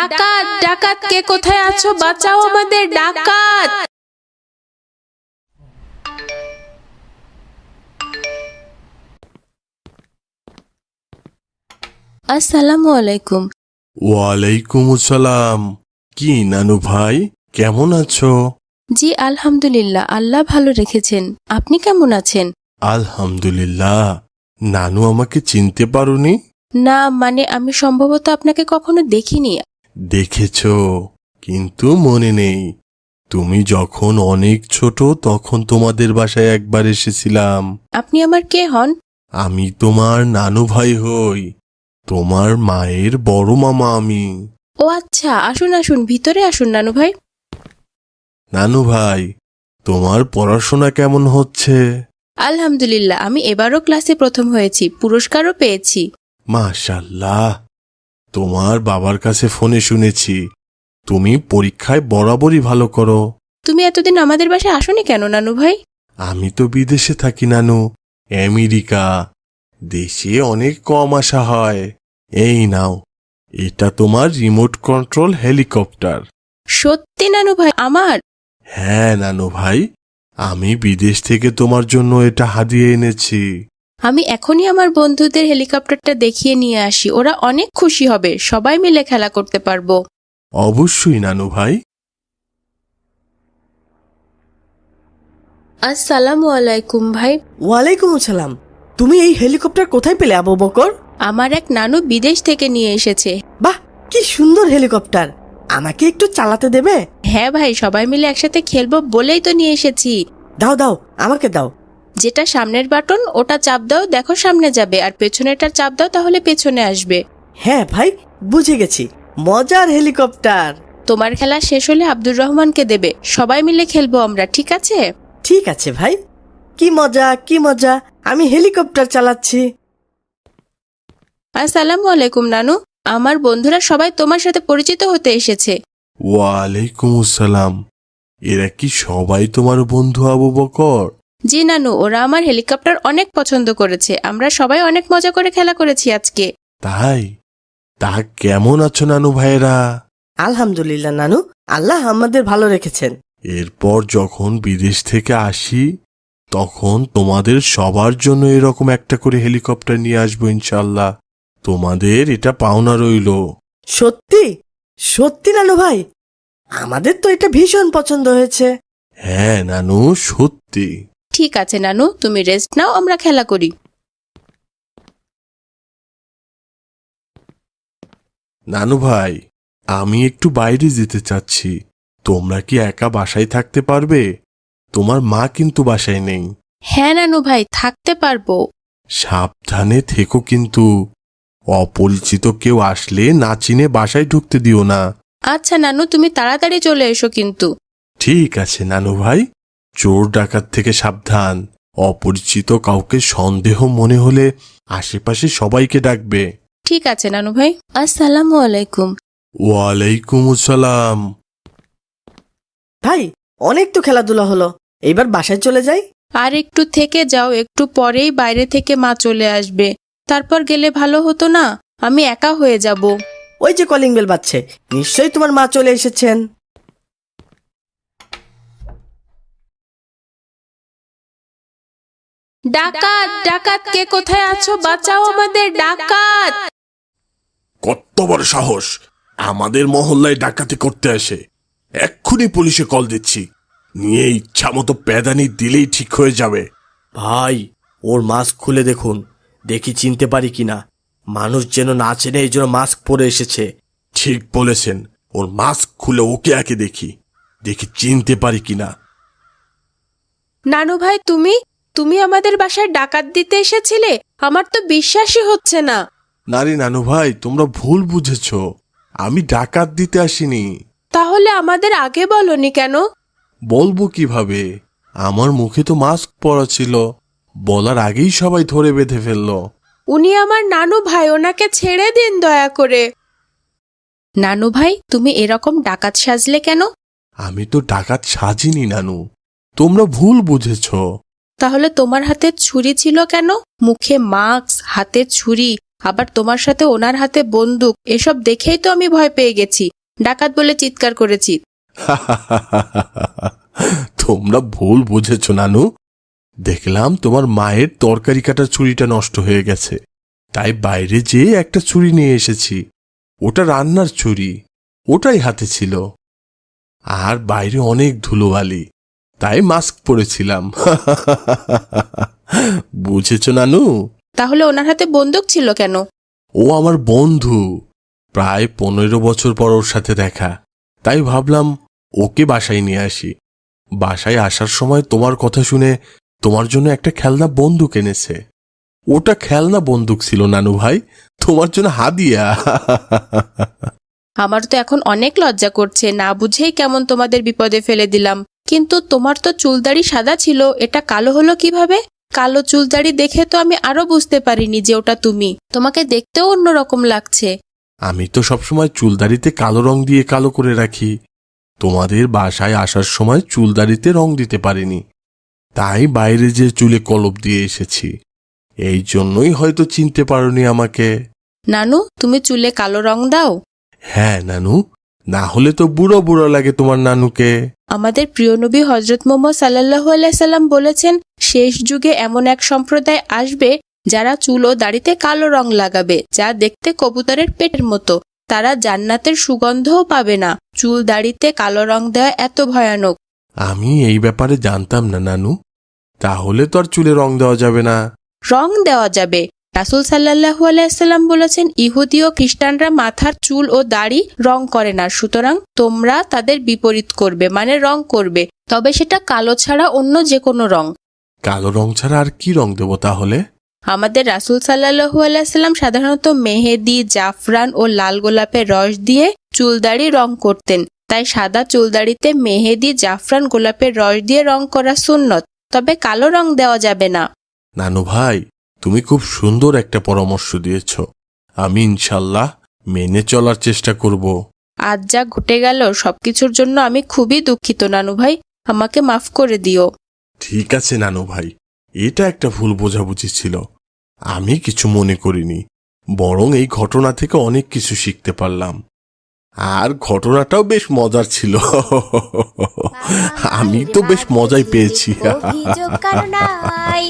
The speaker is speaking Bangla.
ডাকাত ডাকাত কে কোথায় আছো? বাঁচাও আমাদের, ডাকাত! আসসালামু আলাইকুম। ওয়ালাইকুম আসসালাম। কি নানু ভাই, কেমন আছো? জি আলহামদুলিল্লাহ, আল্লাহ ভালো রেখেছেন। আপনি কেমন আছেন? আলহামদুলিল্লাহ। নানু আমাকে চিনতে পারোনি? না, মানে আমি সম্ভবত আপনাকে কখনো দেখিনি। দেখেছো, কিন্তু মনে নেই। তুমি যখন অনেক ছোট তখন তোমাদের বাসায় একবার এসেছিলাম। আপনি আমার কে হন? আমি তোমার নানু ভাই হই, তোমার মায়ের বড় মামা আমি। ও আচ্ছা, আসুন আসুন, ভিতরে আসুন নানু ভাই। নানু ভাই, তোমার পড়াশোনা কেমন হচ্ছে? আলহামদুলিল্লাহ, আমি এবারও ক্লাসে প্রথম হয়েছি, পুরস্কারও পেয়েছি। মাশাআল্লাহ। তোমার বাবার কাছে ফোনে শুনেছি তুমি পরীক্ষায় বরাবরই ভালো করো। তুমি এতদিন আমাদের বাসায় আসোনি কেন নানু ভাই? আমি তো বিদেশে থাকি নানু, আমেরিকা। দেশে অনেক কম আসা হয়। এই নাও, এটা তোমার রিমোট কন্ট্রোল হেলিকপ্টার। সত্যি নানু ভাই আমার? হ্যাঁ নানু ভাই, আমি বিদেশ থেকে তোমার জন্য এটা হাদিয়ে এনেছি। আমি এখনই আমার বন্ধুদের হেলিকপ্টারটা দেখিয়ে নিয়ে আসি, ওরা অনেক খুশি হবে, সবাই মিলে খেলা করতে পারবো। অবশ্যই নানু ভাই। আসসালামু আলাইকুম ভাই। ওয়ালাইকুম আসসালাম। তুমি এই হেলিকপ্টার কোথায় পেলে আবু বকর? আমার এক নানু বিদেশ থেকে নিয়ে এসেছে। বাহ, কি সুন্দর হেলিকপ্টার! আমাকে একটু চালাতে দেবে? হ্যাঁ ভাই, সবাই মিলে একসাথে খেলবো বলেই তো নিয়ে এসেছি। দাও দাও, আমাকে দাও। যেটা সামনের বাটন ওটা চাপ দাও, দেখো সামনে যাবে, আর পেছনেরটা চাপ দাও, তাহলে পেছনে আসবে। হ্যাঁ ভাই, বুঝে গেছি। মজার হেলিকপ্টার। তোমার খেলা শেষ হলে আব্দুর রহমানকে দেবে, সবাই মিলে খেলবো আমরা, ঠিক আছে? ঠিক আছে ভাই। কি মজা, কি মজা! আমি হেলিকপ্টার চালাচ্ছি। আসসালামু আলাইকুম নানু, আমার বন্ধুরা সবাই তোমার সাথে পরিচিত হতে এসেছে। ওয়ালাইকুম আসসালাম। এরা কি সবাই তোমার বন্ধু আবু বকর? জি নানু, ওরা আমার হেলিকপ্টার অনেক পছন্দ করেছে, আমরা সবাই অনেক মজা করে খেলা করেছি আজকে। তাই? তা কেমন আছো নানু ভাইরা? আলহামদুলিল্লাহ নানু, আল্লাহ আমাদের ভালো রেখেছেন। এরপর যখন বিদেশ থেকে আসি তখন তোমাদের সবার জন্য এরকম একটা করে হেলিকপ্টার নিয়ে আসবো ইনশাল্লাহ। তোমাদের এটা পাওনা রইলো। সত্যি? সত্যি নানু ভাই, আমাদের তো এটা ভীষণ পছন্দ হয়েছে। হ্যাঁ নানু, সত্যি। ঠিক আছে নানু, তুমি রেস্ট নাও, আমরা খেলা করি। নানু ভাই, আমি একটু বাইরে যেতে চাচ্ছি। তোমরা কি একা বাসায় থাকতে পারবে? তোমার মা কিন্তু বাসায় নেই। হ্যাঁ নানু ভাই, থাকতে পারবো। সাবধানে থেকো কিন্তু। অপরিচিত কেউ আসলে না চিনে বাসায় ঢুকতে দিও না। আচ্ছা নানু, তুমি তাড়াতাড়ি চলে এসো কিন্তু। ঠিক আছে নানু ভাই। চোর ডাকাত থেকে সাবধান। অপরিচিত কাউকে সন্দেহ মনে হলে আশেপাশে সবাইকে ডাকবে। ঠিক আছে নানু ভাই। আসসালামু আলাইকুম। ওয়ালাইকুম আসসালাম। ভাই, অনেক তো খেলাধুলা হলো, এইবার বাসায় চলে যাই। আর একটু থেকে যাও, একটু পরেই বাইরে থেকে মা চলে আসবে, তারপর গেলে ভালো হতো না? আমি একা হয়ে যাব। ওই যে কলিং বেল বাজছে, নিশ্চয়ই তোমার মা চলে এসেছেন। ডাকাত ডাকাত কে কোথায় আছো? বাঁচাও আমাদের, ডাকাত! কত বড় সাহস আমাদের মহল্লায় ডাকাতি করতে আসে! এক্ষুনি পুলিশে কল দিচ্ছি। নিয়ে ইচ্ছা মতো প্যাদানি দিলেই ঠিক হয়ে যাবে। ভাই, ওর মাস্ক খুলে দেখুন, দেখি চিনতে পারি কিনা। মানুষ যেন না চেনে এই জন্য মাস্ক পরে এসেছে। ঠিক বলেছেন, ওর মাস্ক খুলে ওকে একে দেখি, দেখি চিনতে পারি কিনা। নানু ভাই, তুমি তুমি আমাদের বাসায় ডাকাত দিতে এসেছিলে? আমার তো বিশ্বাসই হচ্ছে না। নারী নানু ভাই, তোমরা ভুল বুঝেছ। আমি ডাকাত দিতে আসিনি। তাহলে আমাদের আগে বলনি কেন? বলবো কিভাবে? আমার মুখে তো মাস্ক পরা ছিল। বলার আগেই সবাই ধরে বেঁধে ফেললো। উনি আমার নানু ভাই, ওনাকে ছেড়ে দিন দয়া করে। নানু ভাই, তুমি এরকম ডাকাত সাজলে কেন? আমি তো ডাকাত সাজিনি নানু, তোমরা ভুল বুঝেছ। তাহলে তোমার হাতে ছুরি ছিল কেন? মুখে মাস্ক, হাতে ছুরি, আবার তোমার সাথে ওনার হাতে বন্দুক, এসব দেখেই তো আমি ভয় পেয়ে গেছি, ডাকাত বলে চিৎকার করেছি। তোমরা ভুল বুঝেছ নানু। দেখলাম তোমার মায়ের তরকারি কাটার ছুরিটা নষ্ট হয়ে গেছে, তাই বাইরে যেয়ে একটা ছুরি নিয়ে এসেছি। ওটা রান্নার ছুরি, ওটাই হাতে ছিল। আর বাইরে অনেক ধুলোবালি, তাই মাস্ক পরেছিলাম। বুঝেছ নানু? তাহলে ওনার হাতে বন্দুক ছিল কেন? ও আমার বন্ধু, প্রায় 15 বছর পর ওর সাথে দেখা, তাই ভাবলাম ওকে বাসায় নিয়ে আসি। বাসায় আসার সময় তোমার কথা শুনে তোমার জন্য একটা খেলনা বন্দুক এনেছে। ওটা খেলনা বন্দুক ছিল নানু ভাই, তোমার জন্য হাদিয়া। আমার তো এখন অনেক লজ্জা করছে, না বুঝেই কেমন তোমাদের বিপদে ফেলে দিলাম। কিন্তু তোমার তো চুলদাড়ি সাদা ছিল, এটা কালো হলো কিভাবে? কালো চুলদাড়ি দেখে তো আমি আরো বুঝতে পারিনি যে ওটা তুমি। তোমাকে দেখতেও অন্যরকম লাগছে। আমি তো সবসময় চুলদাড়িতে কালো রং দিয়ে কালো করে রাখি। তোমাদের বাসায় আসার সময় চুলদাড়িতে রং দিতে পারিনি, তাই বাইরে যে চুলে কলপ দিয়ে এসেছি। এই জন্যই হয়তো চিনতে পারোনি আমাকে। নানু, তুমি চুলে কালো রং দাও? হ্যাঁ নানু, না হলে তো বুড়ো বুড়ো লাগে তোমার নানুকে। আমাদের প্রিয় নবী হযরত মুহাম্মদ সাল্লাল্লাহু আলাইহি সাল্লাম বলেছেন, শেষ যুগে এমন এক সম্প্রদায় আসবে যারা চুল ও দাড়িতে কালো রং লাগাবে, যা দেখতে কবুতরের পেটের মতো। তারা জান্নাতের সুগন্ধও পাবে না। চুল দাড়িতে কালো রং দেওয়া এত ভয়ানক। আমি এই ব্যাপারে জানতাম না নানু। তাহলে তো আর চুলে রং দেওয়া যাবে না। রং দেওয়া যাবে। রাসূল সাল্লাল্লাহু আলাইহি সাল্লাম বলেছেন, ইহুদি ও খ্রিস্টানরা মাথার চুল ও দাড়ি রং করে না, সুতরাং তোমরা তাদের বিপরীত করবে, মানে রং করবে, তবে সেটা কালো ছাড়া অন্য যে কোনো রং। কালো রং ছাড়া আর কি রং দেব তাহলে? আমাদের রাসূল সাল্লাল্লাহু আলাইহি সাল্লাম সাধারণত মেহেদি, জাফরান ও লাল গোলাপের রস দিয়ে চুলদাড়ি রং করতেন। তাই সাদা চুলদাড়িতে মেহেদি, জাফরান, গোলাপের রস দিয়ে রং করা সুন্নত, তবে কালো রং দেওয়া যাবে না। নানু ভাই, তুমি খুব সুন্দর একটা পরামর্শ দিয়েছ। আমি ইনশাল্লাহ মেনে চলার চেষ্টা করব। আজ যা ঘটে গেল সবকিছুর জন্য আমি খুবই দুঃখিত নানু ভাই, আমাকে মাফ করে দিও। ঠিক আছে নানু ভাই, এটা একটা ভুল বোঝাবুঝি ছিল। আমি কিছু মনে করিনি, বরং এই ঘটনা থেকে অনেক কিছু শিখতে পারলাম। আর ঘটনাটাও বেশ মজার ছিল। আমি তো বেশ মজাই পেয়েছি। অভিযোগ কারো নাই।